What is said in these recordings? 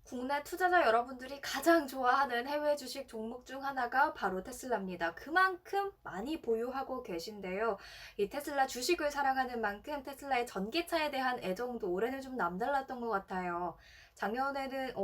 국내 투자자 여러분들이 가장 좋아하는 해외 주식 종목 중 하나가 바로 테슬라입니다. 그만큼 많이 보유하고 계신데요. 이 테슬라 주식을 사랑하는 만큼 테슬라의 전기차에 대한 애정도 올해는 좀 남달랐던 것 같아요. 작년에는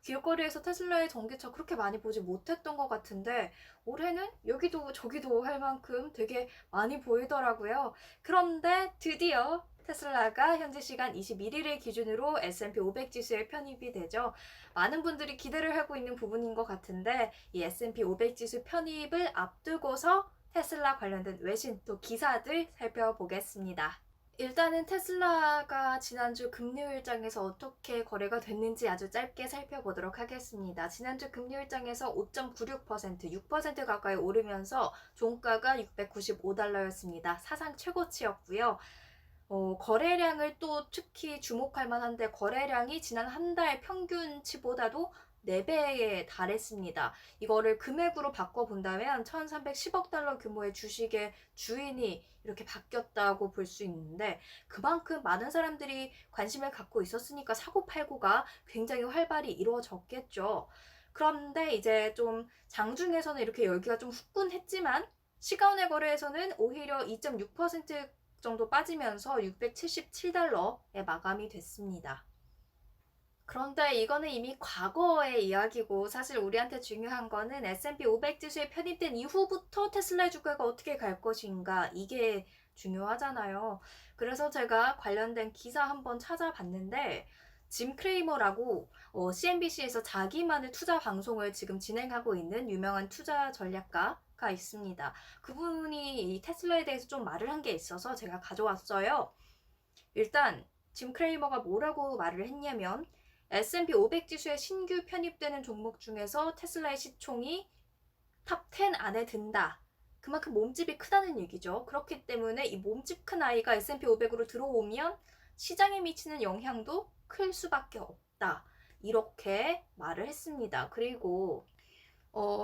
길거리에서 테슬라의 전기차 그렇게 많이 보지 못했던 것 같은데 올해는 여기도 저기도 할 만큼 되게 많이 보이더라고요. 그런데 드디어 테슬라가 현지 시간 21일을 기준으로 S&P 500 지수에 편입이 되죠. 많은 분들이 기대를 하고 있는 부분인 것 같은데 이 S&P 500 지수 편입을 앞두고서 테슬라 관련된 외신 또 기사들 살펴보겠습니다. 일단은 테슬라가 지난주 금요일장에서 어떻게 거래가 됐는지 아주 짧게 살펴보도록 하겠습니다. 지난주 금요일장에서 5.96%, 6% 가까이 오르면서 종가가 695달러였습니다. 사상 최고치였고요. 거래량을 또 특히 주목할 만한데 거래량이 지난 한 달 평균치보다도 4배에 달했습니다. 이거를 금액으로 바꿔본다면 1310억 달러 규모의 주식의 주인이 이렇게 바뀌었다고 볼 수 있는데 그만큼 많은 사람들이 관심을 갖고 있었으니까 사고팔고가 굉장히 활발히 이루어졌겠죠. 그런데 이제 좀 장중에서는 이렇게 열기가 좀 후끈했지만 시가은행 거래에서는 오히려 2.6% 정도 빠지면서 677달러에 마감이 됐습니다. 그런데 이거는 이미 과거의 이야기고 사실 우리한테 중요한 거는 S&P 500 지수에 편입된 이후부터 테슬라의 주가가 어떻게 갈 것인가 이게 중요하잖아요. 그래서 제가 관련된 기사 한번 찾아봤는데 짐 크레이머라고 CNBC에서 자기만의 투자 방송을 지금 진행하고 있는 유명한 투자 전략가가 있습니다. 그분이 이 테슬라에 대해서 좀 말을 한 게 있어서 제가 가져왔어요. 일단 짐 크레이머가 뭐라고 말을 했냐면 S&P 500 지수에 신규 편입되는 종목 중에서 테슬라의 시총이 탑 10 안에 든다. 그만큼 몸집이 크다는 얘기죠. 그렇기 때문에 이 몸집 큰 아이가 S&P 500으로 들어오면 시장에 미치는 영향도 클 수밖에 없다. 이렇게 말을 했습니다. 그리고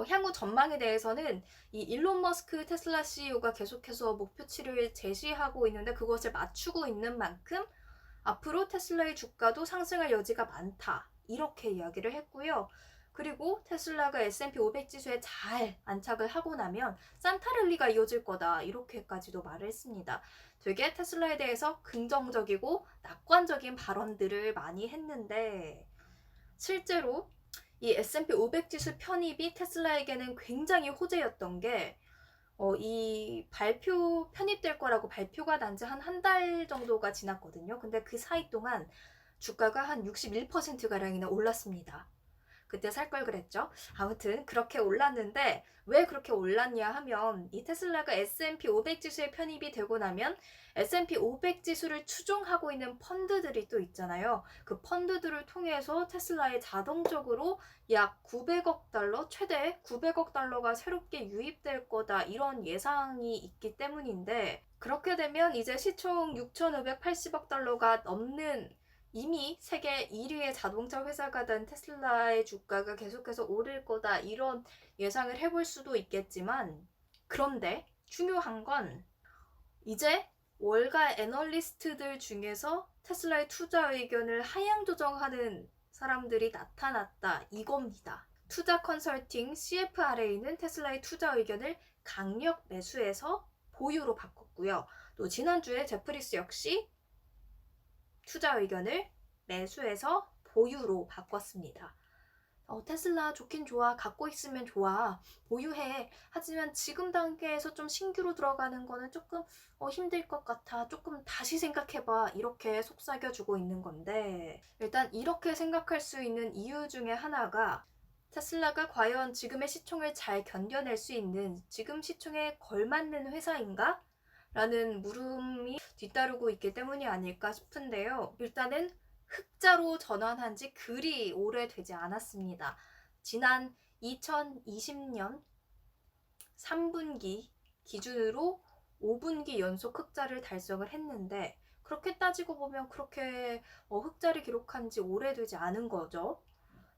향후 전망에 대해서는 이 일론 머스크 테슬라 CEO가 계속해서 목표치를 제시하고 있는데 그것을 맞추고 있는 만큼 앞으로 테슬라의 주가도 상승할 여지가 많다. 이렇게 이야기를 했고요. 그리고 테슬라가 S&P 500 지수에 잘 안착을 하고 나면 산타랠리가 이어질 거다. 이렇게까지도 말을 했습니다. 되게 테슬라에 대해서 긍정적이고 낙관적인 발언들을 많이 했는데 실제로 이 S&P 500 지수 편입이 테슬라에게는 굉장히 호재였던 게 이 발표 편입될 거라고 발표가 난 지 한 달 정도가 지났거든요. 근데 그 사이 동안 주가가 한 61%가량이나 올랐습니다. 그때 살 걸 그랬죠. 아무튼 그렇게 올랐는데 왜 그렇게 올랐냐 하면 이 테슬라가 S&P 500 지수에 편입이 되고 나면 S&P 500 지수를 추종하고 있는 펀드들이 또 있잖아요. 그 펀드들을 통해서 테슬라에 자동적으로 약 900억 달러, 최대 900억 달러가 새롭게 유입될 거다 이런 예상이 있기 때문인데 그렇게 되면 이제 시총 6,580억 달러가 넘는 이미 세계 1위의 자동차 회사가 된 테슬라의 주가가 계속해서 오를 거다 이런 예상을 해볼 수도 있겠지만 그런데 중요한 건 이제 월가 애널리스트들 중에서 테슬라의 투자 의견을 하향 조정하는 사람들이 나타났다 이겁니다. 투자 컨설팅 CFRA는 테슬라의 투자 의견을 강력 매수해서 보유로 바꿨고요. 또 지난주에 제프리스 역시 투자 의견을 매수해서 보유로 바꿨습니다. 테슬라 좋긴 좋아. 갖고 있으면 좋아. 보유해. 하지만 지금 단계에서 좀 신규로 들어가는 거는 조금 힘들 것 같아. 조금 다시 생각해봐. 이렇게 속삭여주고 있는 건데 일단 이렇게 생각할 수 있는 이유 중에 하나가 테슬라가 과연 지금의 시총을 잘 견뎌낼 수 있는 지금 시총에 걸맞는 회사인가? 라는 물음이 뒤따르고 있기 때문이 아닐까 싶은데요. 일단은 흑자로 전환한 지 그리 오래되지 않았습니다. 지난 2020년 3분기 기준으로 5분기 연속 흑자를 달성을 했는데 그렇게 따지고 보면 그렇게 흑자를 기록한 지 오래되지 않은 거죠.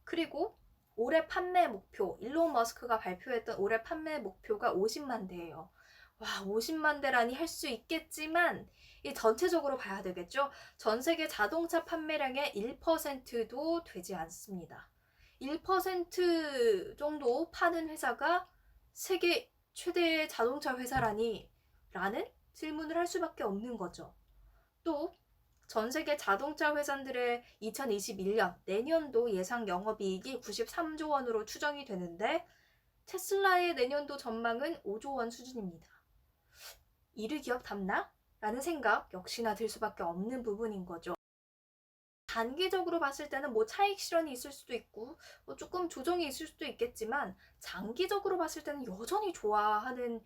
그리고 올해 판매 목표, 일론 머스크가 발표했던 올해 판매 목표가 50만 대예요. 와, 50만 대라니 할 수 있겠지만 이 전체적으로 봐야 되겠죠. 전 세계 자동차 판매량의 1%도 되지 않습니다. 1% 정도 파는 회사가 세계 최대의 자동차 회사라니? 라는 질문을 할 수밖에 없는 거죠. 또 전 세계 자동차 회사들의 2021년 내년도 예상 영업이익이 93조 원으로 추정이 되는데 테슬라의 내년도 전망은 5조 원 수준입니다. 이를 기업답나? 라는 생각 역시나 들 수밖에 없는 부분인 거죠. 단기적으로 봤을 때는 뭐 차익 실현이 있을 수도 있고 조금 조정이 있을 수도 있겠지만 장기적으로 봤을 때는 여전히 좋아하는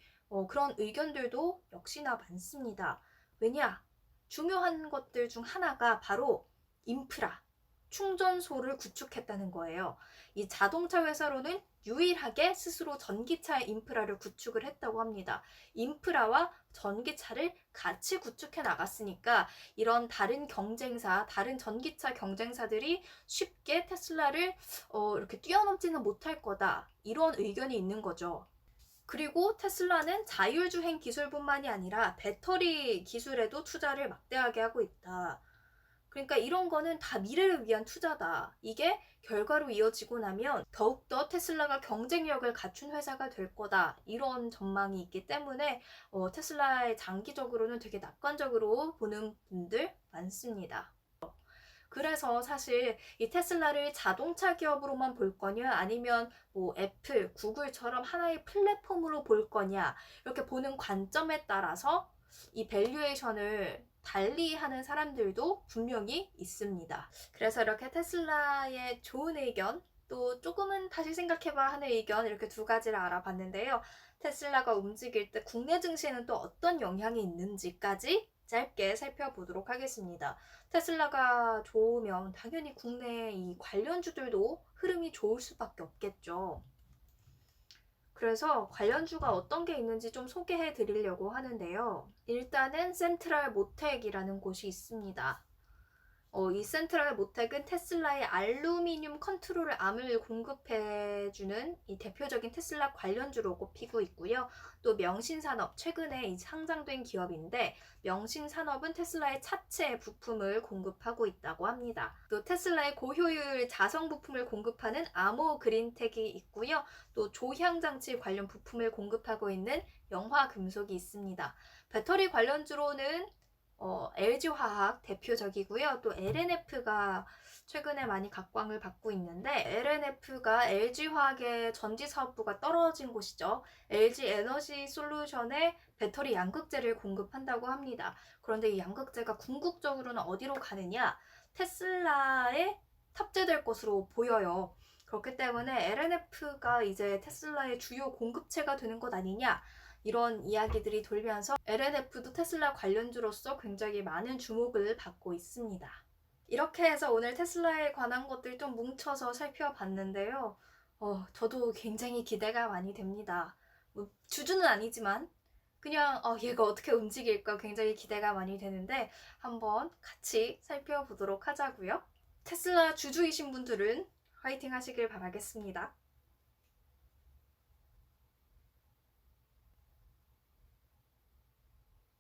그런 의견들도 역시나 많습니다. 왜냐? 중요한 것들 중 하나가 바로 인프라, 충전소를 구축했다는 거예요. 이 자동차 회사로는 유일하게 스스로 전기차의 인프라를 구축을 했다고 합니다. 인프라와 전기차를 같이 구축해 나갔으니까 이런 다른 경쟁사, 다른 전기차 경쟁사들이 쉽게 테슬라를 이렇게 뛰어넘지는 못할 거다. 이런 의견이 있는 거죠. 그리고 테슬라는 자율주행 기술뿐만이 아니라 배터리 기술에도 투자를 막대하게 하고 있다. 그러니까 이런 거는 다 미래를 위한 투자다. 이게 결과로 이어지고 나면 더욱더 테슬라가 경쟁력을 갖춘 회사가 될 거다. 이런 전망이 있기 때문에 테슬라의 장기적으로는 되게 낙관적으로 보는 분들 많습니다. 그래서 사실 이 테슬라를 자동차 기업으로만 볼 거냐 아니면 뭐 애플, 구글처럼 하나의 플랫폼으로 볼 거냐 이렇게 보는 관점에 따라서 이 밸류에이션을 달리하는 사람들도 분명히 있습니다. 그래서 이렇게 테슬라의 좋은 의견 또 조금은 다시 생각해봐 하는 의견 이렇게 두 가지를 알아봤는데요. 테슬라가 움직일 때 국내 증시에는 또 어떤 영향이 있는지까지 짧게 살펴보도록 하겠습니다. 테슬라가 좋으면 당연히 국내 이 관련주들도 흐름이 좋을 수밖에 없겠죠. 그래서 관련주가 어떤 게 있는지 좀 소개해 드리려고 하는데요. 일단은 센트럴 모텍이라는 곳이 있습니다. 이 센트럴 모텍은 테슬라의 알루미늄 컨트롤 암을 공급해주는 이 대표적인 테슬라 관련주로 꼽히고 있고요. 또 명신산업, 최근에 이 상장된 기업인데 명신산업은 테슬라의 차체 부품을 공급하고 있다고 합니다. 또 테슬라의 고효율 자성 부품을 공급하는 아모 그린텍이 있고요. 또 조향장치 관련 부품을 공급하고 있는 영화금속이 있습니다. 배터리 관련주로는 LG화학 대표적이고요. 또 LNF가 최근에 많이 각광을 받고 있는데 LNF가 LG화학의 전지사업부가 떨어진 곳이죠. LG에너지 솔루션의 배터리 양극재를 공급한다고 합니다. 그런데 이 양극재가 궁극적으로는 어디로 가느냐? 테슬라에 탑재될 것으로 보여요. 그렇기 때문에 LNF가 이제 테슬라의 주요 공급체가 되는 것 아니냐? 이런 이야기들이 돌면서 LNF도 테슬라 관련주로서 굉장히 많은 주목을 받고 있습니다. 이렇게 해서 오늘 테슬라에 관한 것들 좀 뭉쳐서 살펴봤는데요. 저도 굉장히 기대가 많이 됩니다. 뭐 주주는 아니지만 그냥 얘가 어떻게 움직일까 굉장히 기대가 많이 되는데 한번 같이 살펴보도록 하자고요. 테슬라 주주이신 분들은 화이팅 하시길 바라겠습니다.